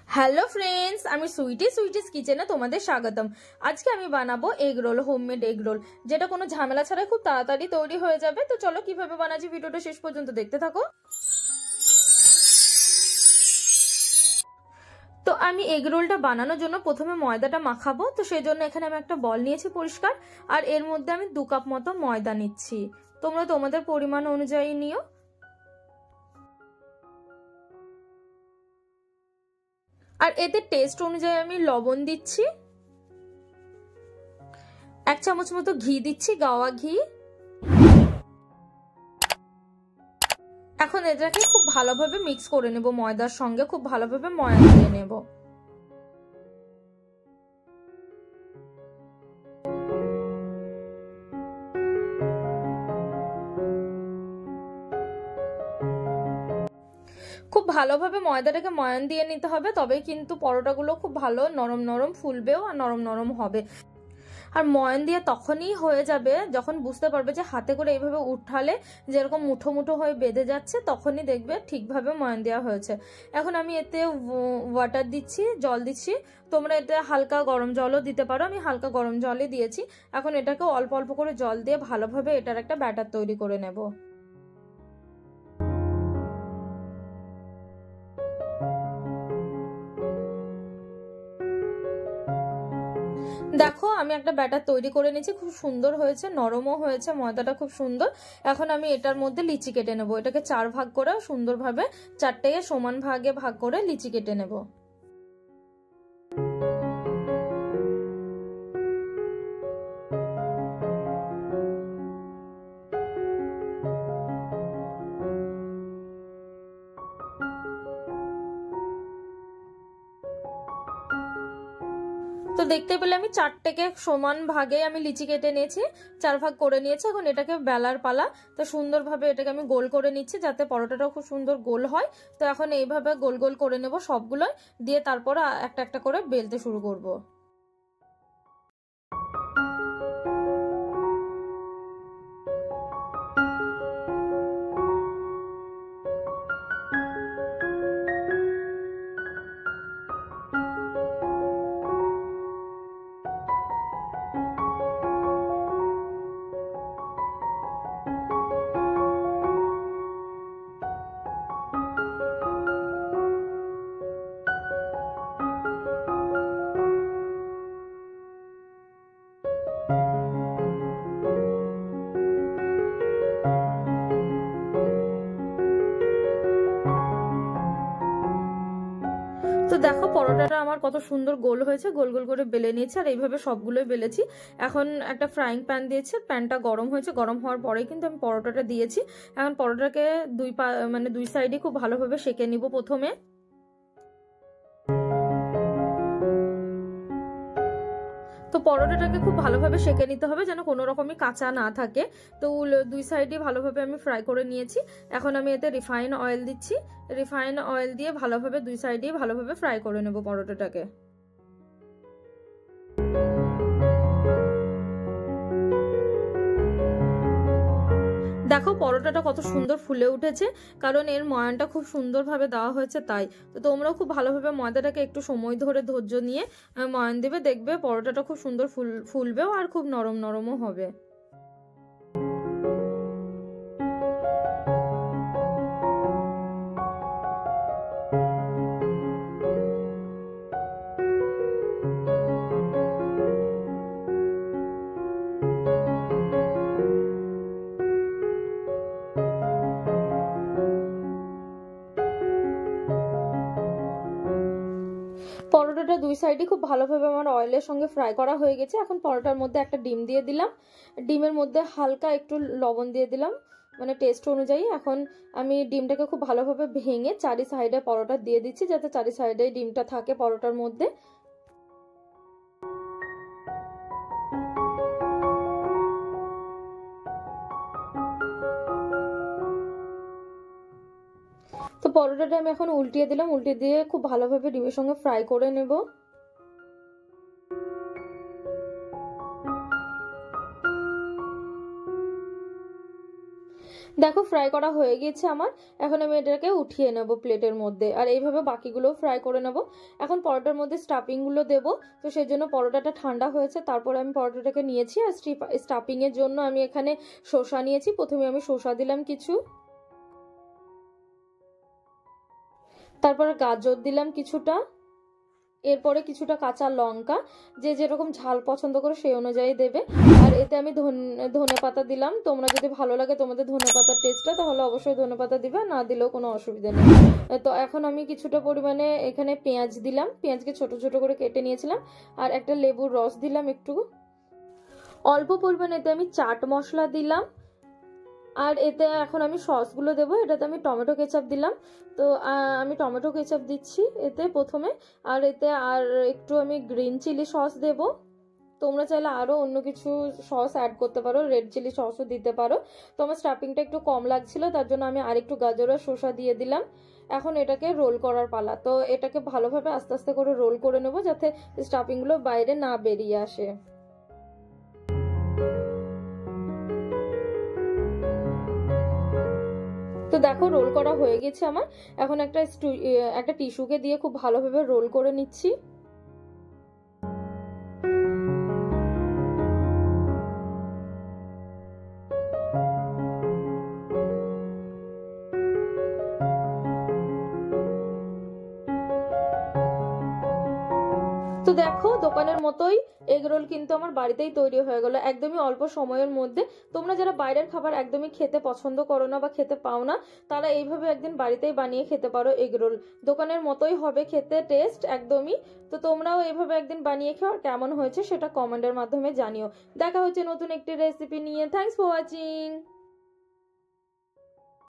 Hello friends, আমি sweeties কিচেনে তোমাদের স্বাগতম। আজকে আমি বানাবো egg roll, homemade egg roll, যেটা কোনো ঝামেলা ছাড়াই খুব তাড়াতাড়ি তৈরি হয়ে যাবে। তো চলো কিভাবে বানাচ্ছি ভিডিওটা শেষ পর্যন্ত দেখতে থাকো। তো আমি এগ রোলটা বানানোর জন্য প্রথমে ময়দাটা মাখাবো। তো সেই জন্য এখানে আমি একটা বল নিয়েছি পরিষ্কার, আর এর মধ্যে আমি 2 কাপ মতো ময়দা নিচ্ছি। তোমরা তোমাদের পরিমাণ অনুযায়ী নিও। আর এতে টেস্ট অনুযায়ী আমি লবণ দিচ্ছি, 1 চামচ মতো ঘি দিচ্ছি, গাওয়া ঘি। এখন এটাকে খুব ভালোভাবে মিক্স করে নেব, ময়দার সঙ্গে খুব ভালোভাবে ময়ান দিয়ে নেব। খুব ভালোভাবে ময়দাটাকে ময়ান দিয়ে নিতে হবে, তবে কিন্তু পরোটাগুলো খুব ভালো নরম নরম ফুলবেও আর নরম নরম হবে। আর ময়ান দিয়ে তখনই হয়ে যাবে যখন বুঝতে পারবে যে হাতে করে এইভাবে উঠালে যেরকম মুঠো মুঠো হয়ে বেঁধে যাচ্ছে, তখনই দেখবে ঠিকভাবে ময়ান দেওয়া হয়েছে। এখন আমি এতে ওয়াটার দিচ্ছি, জল দিচ্ছি। তোমরা এতে হালকা গরম জলও দিতে পারো, আমি হালকা গরম জলই দিয়েছি। এখন এটাকে অল্প অল্প করে জল দিয়ে ভালোভাবে এটার একটা ব্যাটার তৈরি করে নেব। দেখো আমি একটা ব্যাটার তৈরি করে নিয়েছি, খুব সুন্দর হয়েছে, নরমও হয়েছে, ময়দাটা খুব সুন্দর। এখন আমি এটার মধ্যে লিচি কেটে নেব। এটাকে 4 ভাগ করে সুন্দরভাবে 4টেকে সমান ভাগে ভাগ করে লিচি কেটে নেব। তো দেখতে পেলে আমি 4টেকে সমান ভাগে আমি লিচি কেটে নিয়েছি, 4 ভাগ করে নিয়েছি। এখন এটাকে বেলার পালা। তো সুন্দরভাবে এটাকে আমি গোল করে নিচ্ছি যাতে পরোটাটাও খুব সুন্দর গোল হয়। তো এখন এইভাবে গোল গোল করে নেব সবগুলোই, দিয়ে তারপর একটা একটা করে বেলতে শুরু করব। তো দেখো পরোটাটা আমার কত সুন্দর গোল হয়েছে, গোল গোল করে বেলে নিয়েছি, আর এইভাবে সবগুলোই বেলেছি। এখন একটা ফ্রাইং প্যান দিয়েছি, প্যানটা গরম হয়েছে, গরম হওয়ার পরেই কিন্তু আমি পরোটাটা দিয়েছি। এখন পরোটাকে দুই সাইডে খুব ভালোভাবে সেঁকে নিব প্রথমে। তো পরোটাটাকে খুব ভালোভাবে সেঁকে নিতে হবে যেন কোনো রকমই কাঁচা না থাকে। তো দুই সাইডে ভালোভাবে আমি ফ্রাই করে নিয়েছি। এখন আমি এতে রিফাইন অয়েল দিচ্ছি, রিফাইন অয়েল দিয়ে ভালোভাবে দুই সাইডে ভালোভাবে ফ্রাই করে নেব পরোটাটাকে। দেখো পরোটাটা কত সুন্দর ফুলে উঠেছে, কারণ এর ময়ানটা খুব সুন্দরভাবে দেওয়া হয়েছে তাই। তো তোমরাও খুব ভালোভাবে ময়দাটাকে একটু সময় ধরে ধৈর্য নিয়ে ময়ান দেবে, দেখবে পরোটাটা খুব সুন্দর ফুলবেও আর খুব নরম নরমও হবে। পরোটাটা দুই সাইডে খুব ভালোভাবে আমার অয়েলের সঙ্গে ফ্রাই করা হয়ে গেছে। এখন পরোটার মধ্যে একটা ডিম দিয়ে দিলাম, ডিমের মধ্যে হালকা একটু লবণ দিয়ে দিলাম, মানে টেস্ট অনুযায়ী। এখন আমি ডিমটাকে খুব ভালোভাবে ভেঙে চারি সাইডে পরোটা দিয়ে দিচ্ছি যাতে চারি সাইডে ডিমটা থাকে পরোটার মধ্যে। তো পরোটাটা আমি এখন উল্টিয়ে দিলাম, উল্টে দিয়ে খুব ভালোভাবে ডিমের সঙ্গে ফ্রাই করে নেব। দেখো ফ্রাই করা হয়ে গিয়েছে আমার। এখন আমি এটাকে উঠিয়ে নেব প্লেটের মধ্যে, আর এইভাবে বাকিগুলো ফ্রাই করে নেব। এখন পরোটার মধ্যে স্টাফিংগুলো দেব। তো সেই জন্য পরোটাটা ঠান্ডা হয়েছে, তারপরে আমি পরোটাটাকে নিয়েছি। আর স্টাফিংয়ের জন্য আমি এখানে শসা নিয়েছি। প্রথমে আমি শসা দিলাম কিছু, তারপরে গাজর দিলাম কিছুটা, এরপরে কিছুটা কাঁচা লঙ্কা, যে যেরকম ঝাল পছন্দ করে সেই অনুযায়ী দেবে। আর এতে আমি ধনে পাতা দিলাম। তোমরা যদি ভালো লাগে তোমাদের ধনে পাতার টেস্টটা, তাহলে অবশ্যই ধনে পাতা দিবে, না দিলেও কোনো অসুবিধা নেই। তো এখন আমি কিছুটা পরিমাণে এখানে পেঁয়াজ দিলাম, পেঁয়াজকে ছোট ছোট করে কেটে নিয়েছিলাম। আর একটা লেবুর রস দিলাম একটু। অল্প পরিমাণে এতে আমি চাট মশলা দিলাম। আর এতে এখন আমি সসগুলো দেবো। এটাতে আমি টমেটো কেচাপ দিলাম। তো আমি টমেটো কেচাপ দিচ্ছি এতে প্রথমে। আর এতে আর একটু আমি গ্রিন চিলি সস দেবো। তোমরা চাইলে আরও অন্য কিছু সস অ্যাড করতে পারো, রেড চিলি সসও দিতে পারো। তো আমার স্টাফিংটা একটু কম লাগছিল, তার জন্য আমি আরেকটু গাজর আর শসা দিয়ে দিলাম। এখন এটাকে রোল করার পালা। তো এটাকে ভালোভাবে আস্তে আস্তে করে রোল করে নেবো, যাতে স্টাফিংগুলো বাইরে না বেরিয়ে আসে। তো দেখো রোল করা হয়ে গেছে আমার। এখন একটা টিস্যুকে দিয়ে খুব ভালোভাবে রোল করে নিচ্ছি। তো দেখো দোকানের মতোই এগ রোল কিন্তু আমার বাড়িতেই তৈরি হয়ে গেল একদমই অল্প সময়ের মধ্যে। তোমরা যারা বাইরের খাবার একদমই খেতে পছন্দ করো না বা খেতে পাও না, তারা এইভাবে একদিন বাড়িতেই বানিয়ে খেতে পারো এগ রোল। দোকানের মতোই হবে খেতে, টেস্ট একদমই। তো তোমরাও এইভাবে একদিন বানিয়ে খেও, আর কেমন হয়েছে সেটা কমেন্টের মাধ্যমে জানিও। দেখা হচ্ছে নতুন একটি রেসিপি নিয়ে। Thanks for watching.